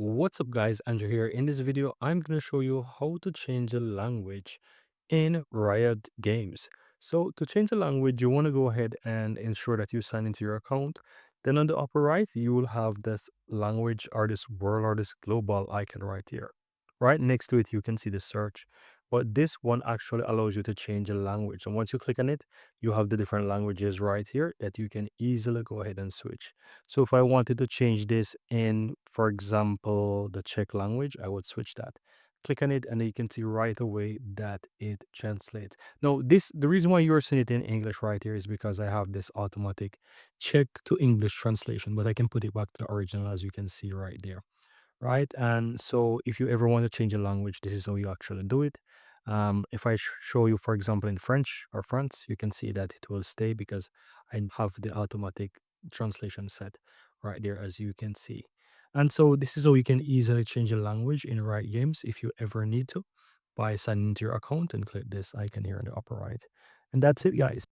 What's up guys, Andrew here. In this video, I'm going to show you how to change the language in Riot Games. So to change the language, you want to go ahead and ensure that you sign into your account. Then on the upper right, you will have this language or this world or this global icon right here. Right next to it, you can see the search. But this one actually allows you to change the language. And once you click on it, you have the different languages right here that you can easily go ahead and switch. So if I wanted to change this in, for example, the Czech language, I would switch that. Click on it and you can see right away that it translates. Now, the reason why you're seeing it in English right here is because I have this automatic Czech to English translation, but I can put it back to the original as you can see right there. Right. And so if you ever want to change a language, this is how you actually do it. If I show you, for example, in French or France, you can see that it will stay because I have the automatic translation set right there, as you can see. And so this is how you can easily change a language in Riot Games if you ever need to by signing into your account and click this icon here in the upper right. And that's it, guys.